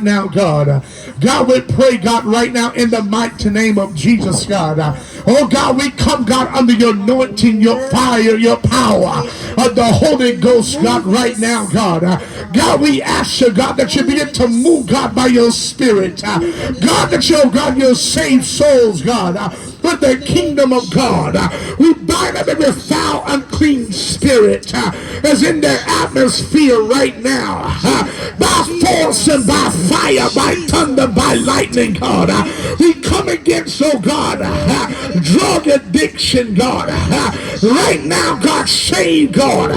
now, God. God, we pray, God, right now in the mighty name of Jesus, God. Oh, God, we come, God, under your anointing, your fire, your power of the Holy Ghost, God, right now, God. God, we ask you, God, that you begin to move, God, by your spirit. God, that you, God, you'll save souls, God, with the kingdom of God. We bind up every foul, unclean spirit that's in their atmosphere right now. By force and by fire, by thunder, by lightning, God. We come against, oh God, drug addiction, God. Right now, God, save, God.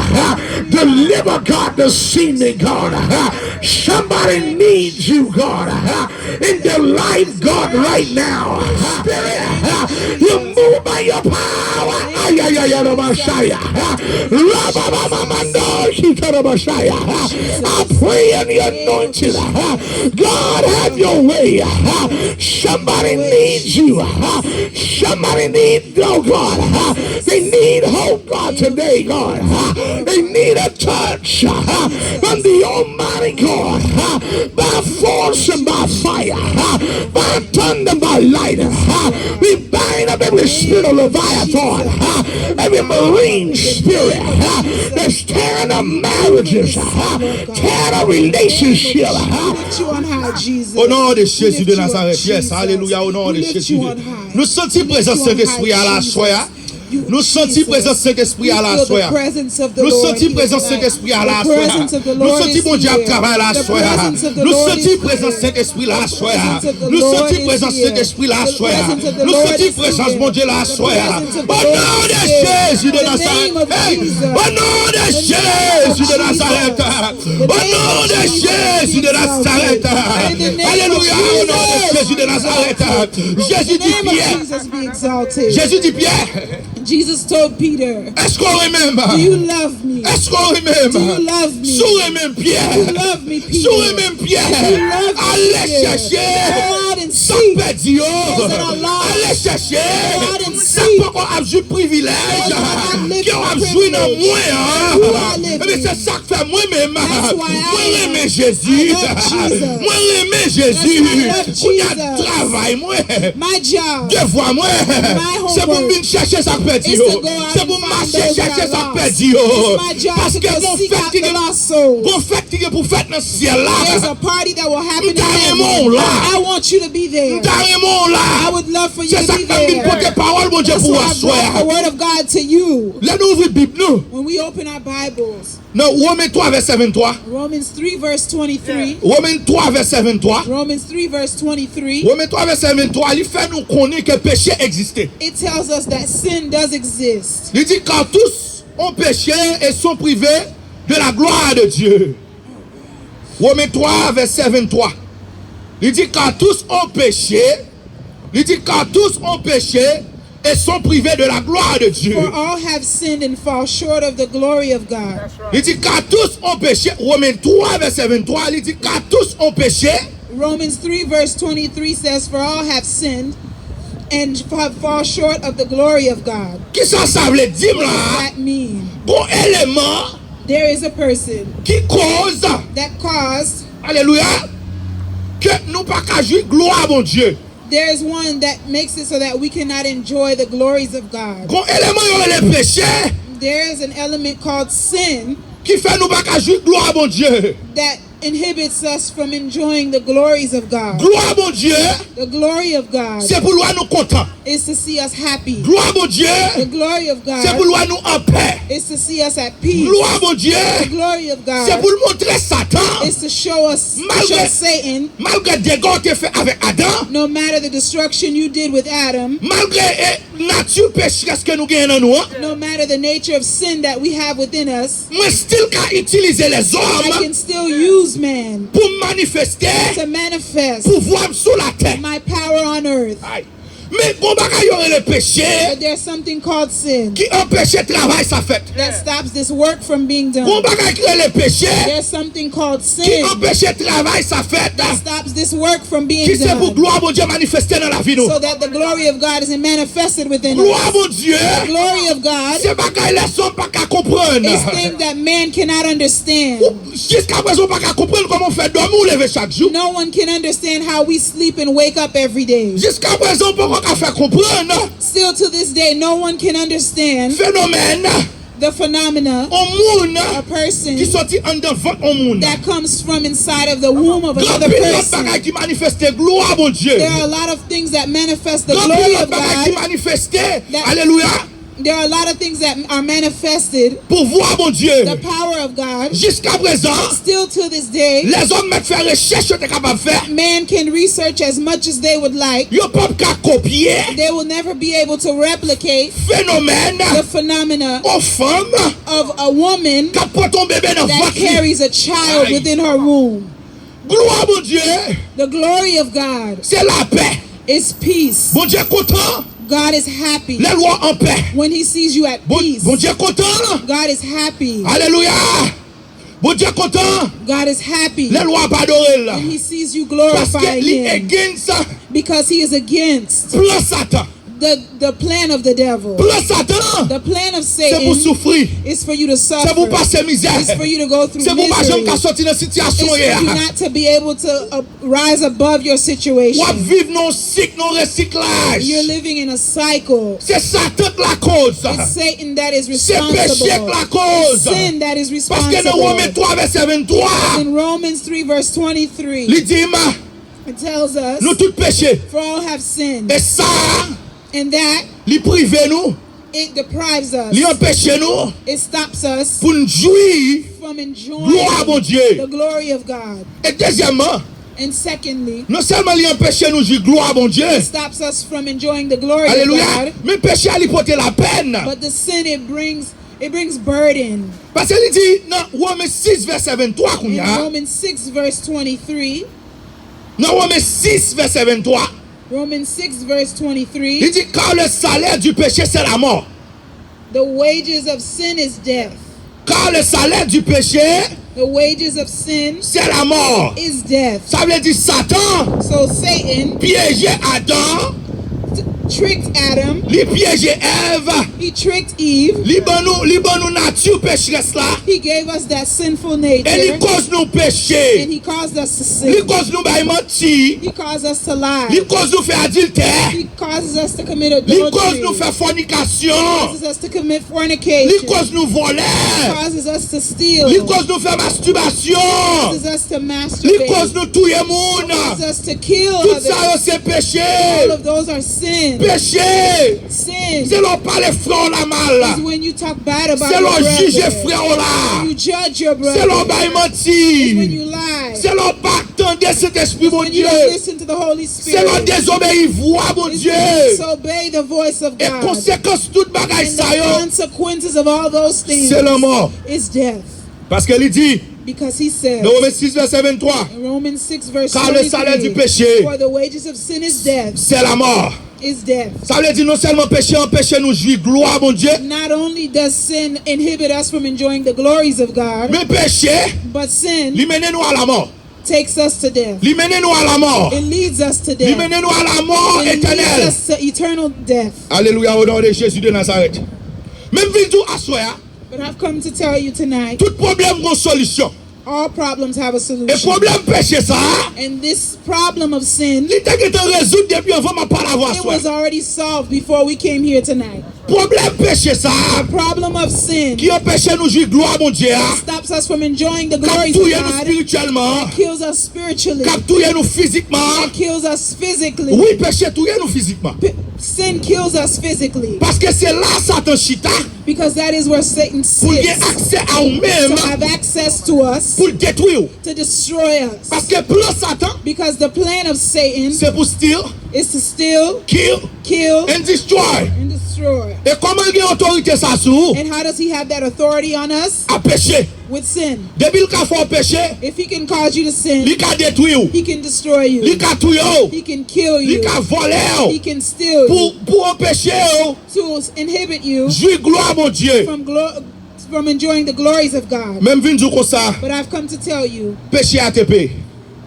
Deliver, God, the seeming, God. Somebody needs you, God, in their life, God, right now. Spirit, you move by your power. I pray in the anointing. God, have your way. Somebody needs you. Somebody needs, oh God. They need hope, God, today, God. They need a touch from the Almighty God. By force and by fire. By thunder, by lightning. We bind up every spirit of Leviathan. Every marine spirit that's tearing up marriages. Tearing up relationships. Au nom de Jésus de Nazareth, yes, alléluia, au nom de Jésus. Nous sentons présence de l'Esprit à la soya. Nous sentons présence de l'Esprit à la soya. Nous sentons présence de l'Esprit à la soya. Nous sentons mon Dieu travail à la soya. Nous sentons présence de l'Esprit à la soya. Nous sentons présence de l'Esprit à la soya. Nous sentons présence mon Dieu à la soya. Au nom de Jésus de Nazareth. Au nom de Jésus de Nazareth. Au nom de Jésus de Nazareth. Alléluia. Au nom de Jésus de Nazareth. Jésus dit Pierre. Jésus dit Pierre. Jesus told Peter, est-ce qu'on remember? Do you love me? Est-ce qu'on remember? Do you love me? Souris même Pierre. Do you love me, Peter? Souris même Pierre. Allez chercher. Ça peut dire. Allez chercher. Ça peut qu'on a du privilège. Qui a joué dans moi. Mais c'est ça que fait moi-même. Moi j'aime Jésus. Moi j'aime Jésus. Où il y a travail moi. My job. Devoir moi. C'est pour venir chercher ça peut dire. C'est pour marcher chercher ça peut dire. Parce que mon fait qui est pour faire dans ce ciel là. There's a party that will happen in heaven. I want you to be there. I would love for you to be there. That's why I brought the word of God to you. When we open our Bibles. Non, Romains 3 verset 23. Romans 3 verse 23. Romains 3 verset 23. Romans 3 verse 23. Romains 3 verset 23, il fait nous connaître que péché existait. It tells us that sin does exist. Il dit car tous ont péché et sont privés de la gloire de Dieu. Romains 3 verset 23. Il dit car tous ont péché. Il dit car tous ont péché et sont privés de la gloire de Dieu. For all have sinned and fall short of the glory of God. Il dit car tous ont péché. Romains 3 verset 23, il dit car tous ont péché. Romans 3 verse 23 says for all have sinned and fall short of the glory of God. Qu'est-ce que ça veut dire là? What does that mean? Bon élément. There is a person qui cause. That caused. Alléluia. Que nous pas qu'à jouir gloire à mon Dieu. There is one that makes it so that we cannot enjoy the glories of God. Bon élément le péché. There is an element called sin. Qui fait nous pas qu'à jouir gloire à mon Dieu. That inhibits us from enjoying the glories of God. Gloire à mon Dieu. The glory of God. C'est pour nous content. Is to see us happy. Gloire à mon Dieu. The glory of God. C'est pour nous en paix. Is to see us at peace. Gloire à mon Dieu. The glory of God. C'est pour montrer Satan. Is to show us Satan. Malgré des dégâts que fait avec Adam. No matter the destruction you did with Adam. Malgré nature pécheresse que nous gagnons nous. No matter the nature of sin that we have within us. Moi still qu'à utiliser les hommes. I can still use man. Pour manifester. To manifest. Pouvoir sur la terre. My power on earth. Aye. Mais bon bagay yo le péché. But there's something called sin. Qui empêche travail ça fait. That stops this work from being done. Bon bagay qui le péché. There's something called sin. Qui empêche travail ça fait. That stops this work from being Qui c'est pour done. gloire mon Dieu manifester dans la vie nous. So that the glory of God is manifested within Gloire us. mon Dieu. The glory of God C'est bagay les hommes pas qu'à comprendre. is things that man cannot understand. Jusqu'à présent pas qu'à comprendre comment on fait dormir ou lever chaque jour. No one can understand how we sleep and wake up every day. Jusqu'à présent pas qu'à faire comprendre. Still to this day, no one can understand Phénomène. the phenomena Un monde a person qui sorti en devant un monde. that comes from inside of the womb of Grand another pile l'autre person. bagay qui manifeste gloire mon Dieu. There are a lot of things that manifest the Grand glory pile of l'autre bagay qui God. manifeste. That- Alléluia. There are a lot of things that are manifested, Pour voir mon Dieu. the power of God. Jusqu'à présent, Still to this day, les hommes mettent faire recherche t'es capable de faire. man can research as much as they would like. Yo pas qu'à copier They will never be able to replicate phénomène the phenomena aux femmes of a woman qui porte ton bébé dans that votre carries a child Aye. within her womb. gloire mon Dieu. The glory of God C'est la paix. is peace. Bon Dieu content. God is happy Les lois en paix. when he sees you at Bon, peace. bon Dieu content. God is happy. Alléluia. Bon Dieu content. God is happy Les lois pas adorées là. when he sees you Parce que glorifying li him, against because he is against plan Satan. the plan of the devil. Plan Satan. The plan of C'est pour Satan souffrir. is for you to C'est suffer. pour passer misère. It's for you to go through C'est pour pas jamais misery. qu'à sortir dans It's situation for hier. you not to be able to rise above your Ou situation. à vivre non cycle, non recyclage. You're living in a cycle. C'est Satan la cause. It's Satan that is C'est péché responsible. la cause. Sin that is Parce que dans Romains responsible. 3 verset 23, In Romans 3 verse 23, il dit it tells us, nous tous péchés. for all have sinned, Et ça, and that il prive nous, it deprives il us, empêche nous it stops us pour nous jouir from enjoying gloire à mon Dieu. the glory of God. Et deuxièmement, And secondly, non seulement il empêche nous jouir gloire à mon Dieu. it stops us from enjoying the glory of Alléluia. God, Mais péché à lui porter la peine. but the sin it brings burden. Parce qu'il dit dans Romains 6 verset 23 qu'on y In a. Romans 6 verse 23, Dans Romains 6 verset 23, Romans 6 verse il 23, dit car le salaire du péché c'est la mort. the wages of sin is death. Car le salaire du péché The wages of sin c'est la mort. is death. Ça veut dire Satan So Satan piégeait Adam, tricked Adam, il piégeait Ève, he tricked Eve, il ban nous nature pécheresse là, he gave us that sinful et il nature, cause nous and péché, he caused us to il sin. cause nous bailler mentir, He caused us to lie. il cause nous faire adultère, He causes us to commit il cause adultery. nous faire fornication, Causes us to commit il fornication. cause nous voler, Causes us to steal. il cause nous faire masturbation, Causes us to il masturbate. cause nous tuer monde. Causes us to kill Tout ça others. c'est péché. All of those are sin. Péché. Sin C'est l'on parle frère la mal. is when you talk bad about C'est your l'on juge brother. frère là. You judge your C'est l'on brother. baille When mentir. you lie. C'est l'on pas attendre cet esprit mon When you Dieu. don't listen to the Holy C'est l'on Spirit. désobéir voix mon It's Dieu. to disobey the voice of Et God. conséquence toute bagaille And ça the yo. consequences of all those things C'est la mort. is death. Parce qu'elle dit Because he says dans Romains 6 verset 23, in Romans 6 verse car le salaire du 23, péché for the wages of sin is death, c'est la mort. is death. Ça veut dire non seulement péché empêche nous jouir gloire mon Dieu, Not only does sin inhibit us from enjoying the glories of God, mais péché but sin lui mène nous à la mort. takes us to death. Lui mène nous à la mort. It leads us to Lui death. mène nous à la mort It leads éternelle. us to eternal death. Alléluia au nom de Jésus de Nazareth. Même vie tout à soi, But I've come to tell you tonight, tout problème a une solution. all problems have a Et solution. problème péché ça, And this problem of sin, il était résolu depuis avant ma pas la voix it soi. was already solved before we came here tonight. Problème péché ça, Problem of sin qui empêche nous jouir gloire mon Dieu, stops us from enjoying the qui glories touille of nous God, spirituellement, kills us spiritually, qui touille nous physiquement. kills us physically. Oui, péché touille nous physiquement. Sin kills us physically, Parce que c'est là Satan chita because that is where Satan pour gagner sits, accès à nous-mêmes, to have access to us, pour détruire. to destroy us. Parce que plan Satan, Because the plan of Satan c'est pour steal, is to steal, kill kill, and destroy. and destroy. Et comment il y a autorité ça sur And how does he have that authority on us? à pécher? with sin. Depuis qu'il a fait péché, If he can cause you to sin, il a détruit ou. he can destroy you. Il a tué ou. He can kill you. Il a volé He ou. can steal you. Pour empêcher ou. To inhibit you Jouir gloire mon Dieu. from enjoying the glories of God. Même vin dire comme ça, But I've come to tell you, péché a été payé.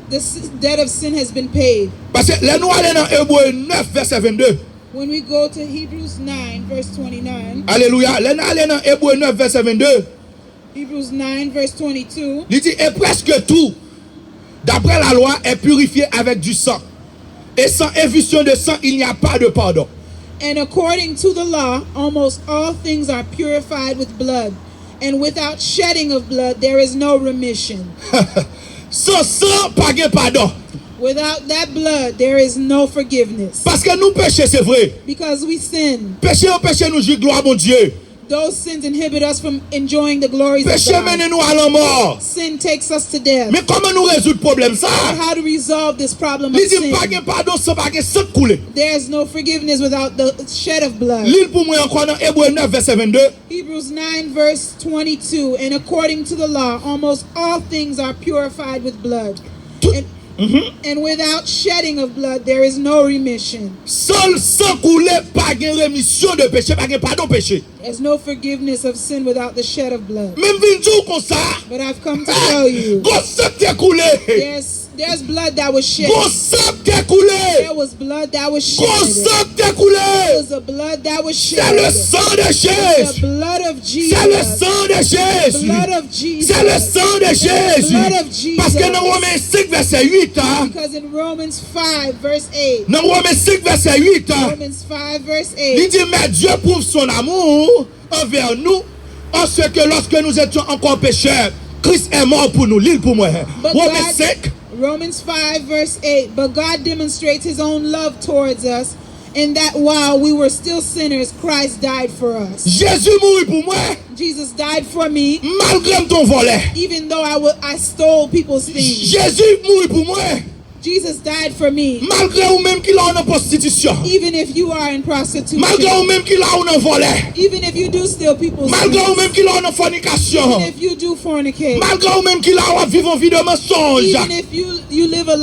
the debt of sin has been paid. Parce que les nous allons dans Hébreux 9 verset 22. When we go to Hebrews 9 verse 29, Alléluia. Les nous allons dans Hébreux 9 verset 22. Hebrews 9 verse 22, Il dit, et presque tout, d'après la loi, est purifié avec du sang. Et sans effusion de sang, il n'y a pas de pardon. and according to the law, almost all things are purified with blood, and without shedding of blood, there is no remission. Sans sang, pas de pardon. Without that blood, there is no forgiveness. Parce que nous péchons, c'est vrai. Because we sin. Péché, nous jouit gloire, mon Dieu. Those sins inhibit us from enjoying the glories of Péché mène God. nous à la mort. Sin takes us to death. Mais comment nous résoudre le problème ça? How to resolve this problem of Il dit pas de sin? pardon sans pas de sang coulé. There is no forgiveness without the shed of blood. L'île pour moi encore dans Hébreux 9 verset 22. Hebrews 9 verse 22, and according to the law, almost all things are purified with blood. And without shedding of blood, there is no remission. Seul sang coulé, pas de rémission de péché, pas de pardon péché. There's no forgiveness of sin without the shed of blood. Même vin dire comme ça. But I've come to tell you, Gros sang t'est coulé. there's blood that was shed. Gros sang t'est coulé. There was blood that was shed. Gros sang t'est There coulé. was a blood that was C'est le shed. sang de The Jésus. blood of C'est le Jesus. sang de Jésus. Blood of Jesus. C'est le sang de Jésus. Blood of Jesus. Parce que dans Romains 5 verset 8, Because in Romans 5 verse 8, dans Romains 5 verset 8, Romans 5 verse il 8, dit mais Dieu prouve son amour envers nous en ce que lorsque nous étions encore pécheurs, Christ est mort pour nous. L'île pour moi. But Romains 5. Romans 5 verse 8, but God demonstrates his own love towards us in that while we were still sinners, Christ died for us. Jésus mourit pour moi Jesus died for me, malgré ton volet. even though I stole people's things. Jésus mourit pour moi Jesus died for me, malgré ou même qu'il a en prostitution. even if you are in prostitution, Malgré ou même qu'il a en volet. even if you do steal people's Malgré ou things, même qu'il a en fornication. even if you do fornicate, Malgré ou même qu'il a vivre une vie de mensonge. even if you live a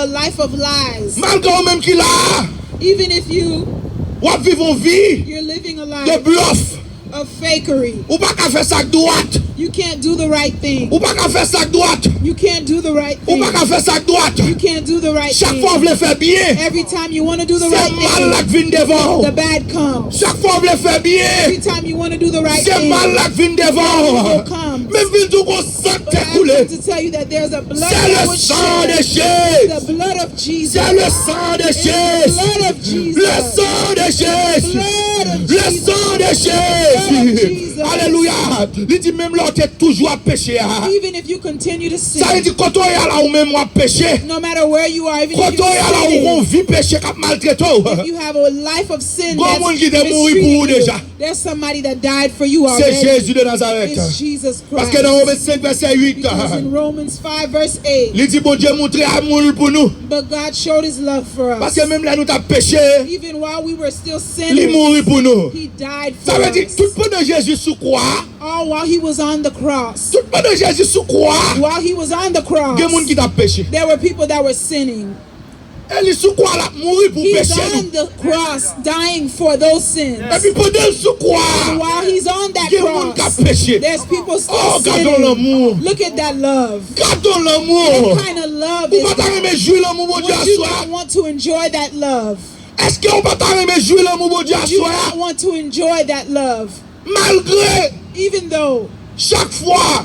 life of lies, Malgré ou même qu'il a even if vivre une vie you're living a de life bluff. of fakery, Ou pas qu'à faire ça droite. you can't do the right thing. Ou pas qu'à faire ça droite. You can't do the right Ou thing. pas qu'à faire ça droite. You can't do the right Chaque thing. fois vous le faites bien. Every time you want to do the C'est right mal là thing, qui vient devant. the bad comes. Chaque fois vous le faites bien. Every time you want to do the right C'est thing, mal là qui vient devant. evil comes. Même vient tout qu'on sent But I coulé. have to tell you that there's a blood C'est that le was sang de shed. Jésus. The blood of Jesus. C'est le sang de It's the Jésus. blood of Jesus. Le sang de Jésus. Blood of Le Jesus. sang de Blood of Jésus. Jesus. Alléluia. Il dit même là, tu es toujours à pécher. Even if you continue to sin, Ça veut dire quand on est là où même à pécher. no matter where you are, even Quand if on est là où on you're vit péché qui maltraité. if you have a life of sin Bon that's monde qui est mort pour vous mistreating you, déjà. there's somebody that died for you C'est already. Jésus de Nazareth. It's Jesus Parce Christ. que dans Romains 5 verset 8, Because in Romans 5 verse 8, il dit bon Dieu montrer amour pour nous. but God showed his love for Parce us. que même là nous t'avons péché, Even while we were still il sinners, mourit pour nous. he died Ça for veut dire us. tout pendant Jésus sous croix, All while he was on the cross. tout pendant Jésus sous croix, While he was on the cross, il y a des gens qui t'a péché. there were people that were sinning. Elle est sous croix là, mourir pour He's pécher on nous. the cross dying for those sins. Et puis pendant le sous croix, And while he's on that il y a des gens qui cross, ont péché. there's people still Oh, gardons sinning. l'amour. Look at that love. Gardons l'amour. What kind of love Vous is ne pas that? aimer jouer l'amour mon Dieu à Would you soi. not want to enjoy that love? Est-ce qu'on ne pas aimer jouer l'amour mon Dieu à Would you soi? not want to enjoy that love? Malgré Even though chaque fois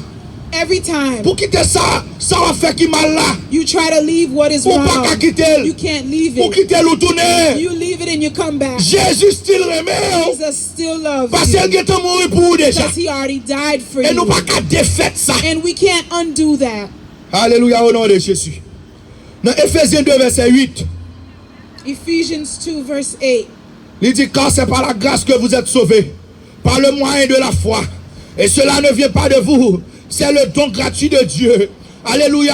every time pour quitter ça, ça va faire qui mal là. you try to leave what is Pour pas wrong, qu'à quitter, you can't leave pour it. quitter le tourner. You leave it and you come back. Jésus still remet. Jesus still loves Parce you qu'il est mort pour vous déjà. because he already died for Et nous you. pas qu'à défaire ça. And we can't undo that. Alléluia au nom de Jésus. Dans Ephésiens 2 verset 8, Ephesians 2 verse 8. il dit car c'est par la grâce que vous êtes sauvés, par le moyen de la foi. Et cela ne vient pas de vous, c'est le don gratuit de Dieu. Alléluia.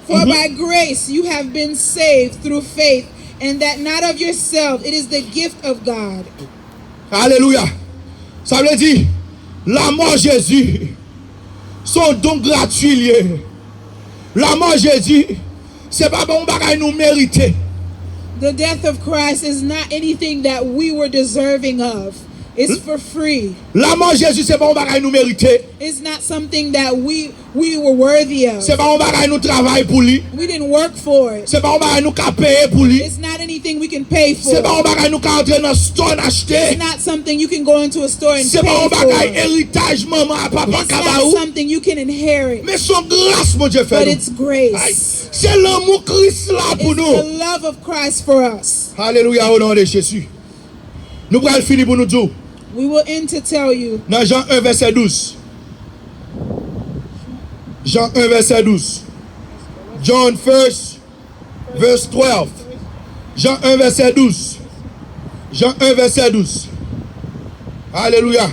For by grace you have been saved through faith, and that not of yourself, it is the gift of God. Alléluia. Ça veut dire, la mort Jésus Son don gratuit lié. La mort Jésus, c'est pas bon bagay nous mériter. The death of Christ is not anything that we were deserving of. It's for free. La mort Jésus, c'est pas bon bagay nous mériter. It's not something that we were worthy of. C'est pas bon bagay nous travail pour lui. We didn't work for it. C'est pas bon bagay nous ka payer pour lui. It's not anything we can pay for. C'est pas bon bagay nous ka entrer dans store acheter. It's not something you can go into a store and C'est pay pas bon for. bagay héritage maman papa It's ka not ba ou. something you can inherit. Mais son grâce mon Dieu fait. But nous. it's grace. C'est l'amour Christ là pour It's nous. the love of Christ for us. Alléluia au nom de Jésus. Nous allons finir pour nous dire. We will end to tell you. Dans Jean 1 verset 12. Jean 1 verset 12. John 1 verse 12. Jean 1 verset 12. Jean 1 verset 12. Alléluia.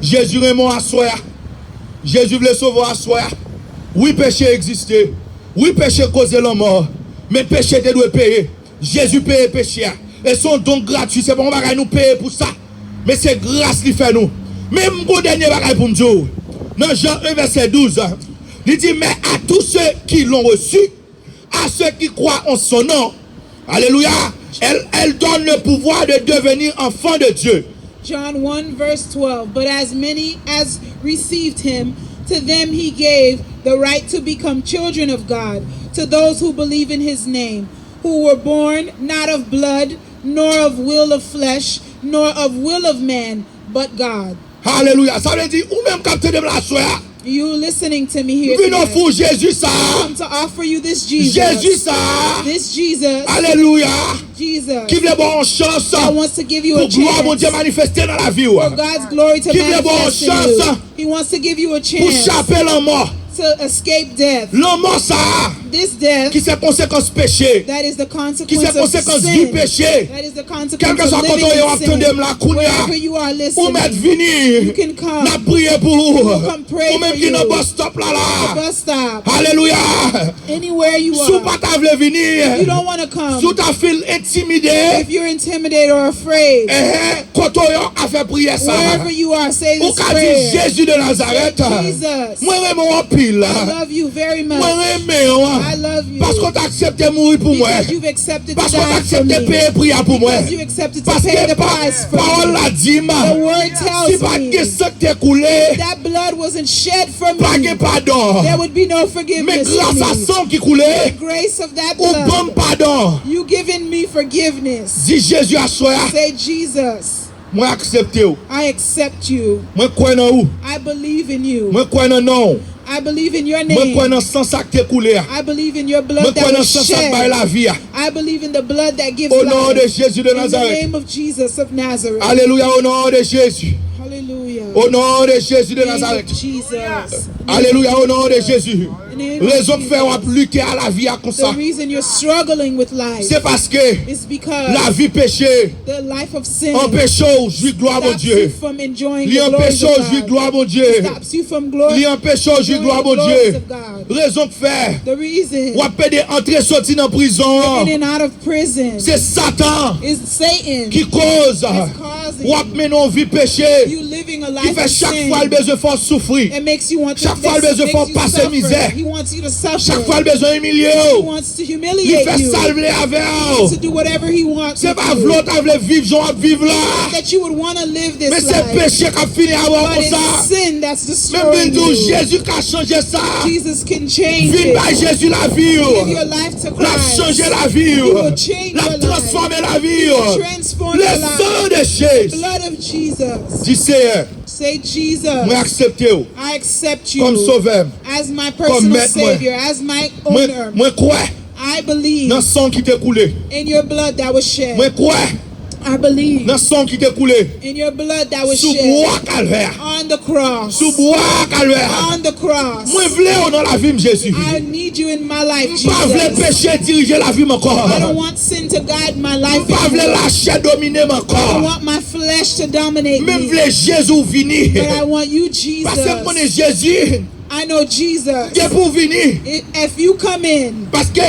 Jésus est mort à soi. Jésus voulait sauver à soi. Oui, péché existait. Oui, péché causait la mort. Mais péché te doit payer. Jésus paye péché. Et son don gratuit. C'est pas on va nous payer pour ça. Mais c'est grâce qui fait nous. Même mon dernier bagage pour me dire. Dans Jean 1 verset 12. Il dit, mais à tous ceux qui l'ont reçu, à ceux qui croient en son nom, alléluia, elle donne le pouvoir de devenir enfants de Dieu. John 1 verse 12. But as many as received him, to them he gave the right to become children of God, to those who believe in his name, who were born not of blood, nor of will of flesh, nor of will of man, but God. Alléluia. Ça veut dire, ou même quand tu es de la soie, You listening to me here nous tonight. pour Jésus ça. Come to offer you this Jesus. Jésus ça. This Jesus. Alléluia. Jesus. Qui veut bonne chance That wants to give you a pour gloire mon chance. Dieu manifester dans la vie. For God's glory to Qui veut bonne manifest in chance you. He wants to give you a pour chance chapper la mort. to escape death. La mort ça. This death, Qui c'est conséquence péché. that is the Qui c'est consequence of conséquence du sin. péché. That is the Quel consequence que soit of quand living on in entend sin. la kounya. Wherever you are Ou mettre listening, venir. you can come. La prière pour vous. come pray Ou même for qui you. n'a pas stop là The là. bus stop, Alléluia. anywhere you Sous are. pas ta vle venir. You don't want to come. Sous ta file intimidé. If you're intimidated or afraid, Quand on a fait prière ça. wherever you are, say Ou this qu'a dit prayer. Jésus de Nazareth. Jesus, Moi j'aime en pile. I love you very much. Moi I j'aime. love you. Parce qu'on t'a accepté mourir pour moi. Because you've accepted to Parce qu'on t'a die for accepté me. payer prière pour moi. Because you accepted to Parce pay que the price for parole me. l'a dit. The word Si tells pas me que ça t'est coulé. that blood wasn't shed for Pas me. de pardon. There would be no Mais forgiveness for grâce à me. sang qui coulait. The grace of that Ou bon blood, pardon. you given me forgiveness. Dis Jésus à soi. Say, Jesus, Moi accepté ou. I accept you. Moi crois dans ou. I believe in you. Moi crois dans non. I believe in your Moi crois name. dans sang ça qui t'est coulé. I believe in your Moi blood crois that dans was sang ça qui baille shed. la vie. I believe in the blood that gives Au nom de life. Jésus de In the Nazareth. name of Jesus of Nazareth. Alléluia au nom de Jésus. Hallelujah. Au nom de Jésus de In the name Nazareth. of Jesus. Alléluia au nom de Jésus. In the name of Raison que fait on a Jesus. lutter à la vie à comme ça. The reason you're struggling with life C'est parce que is because la vie péché the life of sin empêche jouir gloire mon stops you Dieu. from enjoying Li the glories empêche of jouir God. gloire mon Dieu. Stops you from glory. Li empêche jouir enjoying gloire the mon glories Dieu. of God. Raison que fait The reason ou a pédé entrer sortir dans prison. getting out of prison C'est Satan is Satan qui cause causing ou a mené une vie péché you living a qui life fait of chaque sin. fois le besoin de souffrir. It makes you want to Chaque fois, le makes besoin you de passer suffer. misère. He wants you to suffer. Chaque fois le besoin humilier. He wants to Il humiliate fait you. salver avec To do whatever he wants c'est with pas you. vouloir t'avler vivre j'en vivre là. That you would want to live this Mais c'est life. péché qui a fini avant But comme it's ça. sin that's Même destroying bien tout you. Jésus qui a changé ça. Jesus can change Vive it. par Jésus la vie. Give your life to L'a Christ. changer la vie. He will change L'a your life. transformer la vie. Transform Le your sang life. de Jésus. Blood of Jesus. Dis Seigneur, Say, Jesus, moi accepter I accept you comme sauveur. as my personal maître, moi. savior, as my owner. Moi crois I believe dans le sang qui t'est coulé. in your blood that was shed. Moi crois I believe dans le sang qui t'est coulé. in your blood that was Sous shed bois calvaire. on the cross. Sous bois calvaire. On the cross. Moi vle dans la vie de Jésus. I need you in my life, Pas vle Jesus. péché diriger la vie encore. I don't want sin to guide my life Pas vle anymore. la chair dominer I don't encore. want my flesh to dominate Même me. vle Jésus venir. But I want you, Parce que Jesus. mon Jésus, I know Jesus. il est pour venir. If you come in, Parce que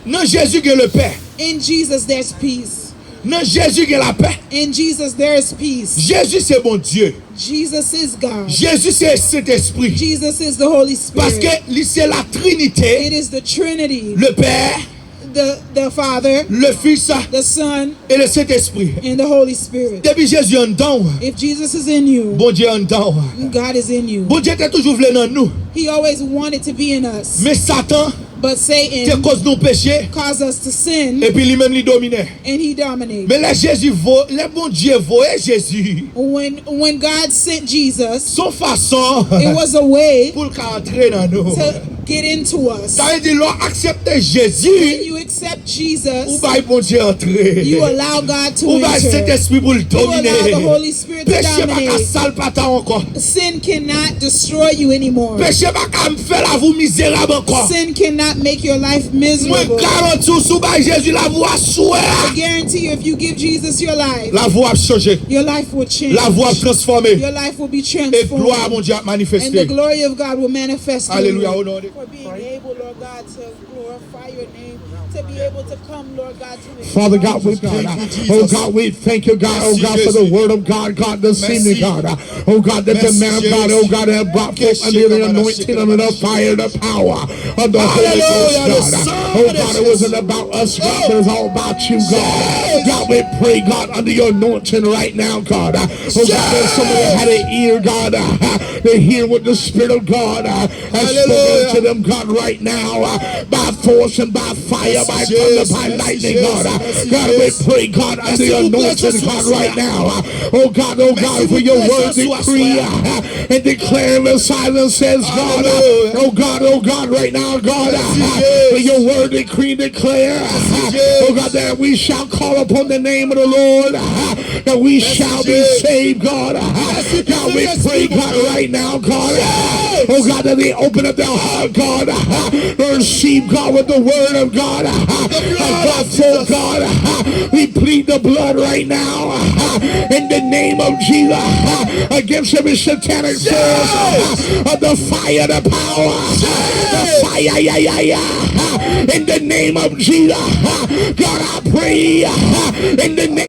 dans Jésus il y a le paix. in Jesus there's peace. Dans Jésus il y a la paix. In Jesus there is peace. Jésus c'est bon Dieu. Jesus is God. Jésus c'est Saint-Esprit. Jesus is the Holy Spirit. Parce que c'est la Trinité. It is the Trinity. Le Père, the Father, le Fils, the Son, et le Saint-Esprit. and the Holy Spirit. Depuis Jésus en dedans, If Jesus is in you, bon Dieu en dedans. God is in you. Bon Dieu était toujours voulu dans nous. He always wanted to be in us. Mais Satan, But Satan cause nos péchés, caused us to sin, et puis lui-même lui dominait. and he dominated. Mais là Jésus le bon Dieu voyait Jésus. When God sent Jesus, Son façon it was a way pour entrer dans nous. to get into us. Ça veut dire l'on accepte When Jésus, you accept ou Jesus, va bon Dieu entrer. you allow God to Ou va enter. Saint-Esprit pour le You allow the dominer. Holy Spirit to Péché pas qu'à dominate. sale patin encore. Sin cannot destroy you anymore. Péché pas qu'à me faire la vous misérable encore. Sin cannot make your life Moi miserable. garantis sous bas Jésus la voix I souhait. guarantee you, if you give Jesus your life, La voix a changé. your life will change. La voix a transformé. Your life will be Et gloire à transformed. mon Dieu a And the manifesté. glory of God will manifest in you. Alléluia au nom de For being able, Lord God, to glorify your name, to be able to come, Lord God, to Father God, we pray. Oh God, we thank you, God. Oh God, for the word of God, God, this evening, God. Oh God, that the man of God, oh God, have brought forth under the anointing, under the fire, the power of the Holy Ghost, God. Oh God, it wasn't about us, God, but it's all about you, God. God, we pray, God, under your anointing right now, God. Oh God, there's somebody that had an ear, God, to hear what the Spirit of God has spoken to them, God, right now, by force and by fire, by thunder, by lightning, God. God, we pray, God, under your anointing, God, right now. Oh God, for your word decree and declare in the silence says, God. Oh God, right now, God, for your word decree and declare, oh God, that we shall call upon the name of the Lord, that we shall be saved, God. God, we pray, God, right now, God, oh God, that they open up their heart, God, to receive, God, with the word of God. God, for God, we plead the blood right now in the name of Jesus against every satanic force of the fire, the power, the fire, in the name of Jesus. God, I pray in the name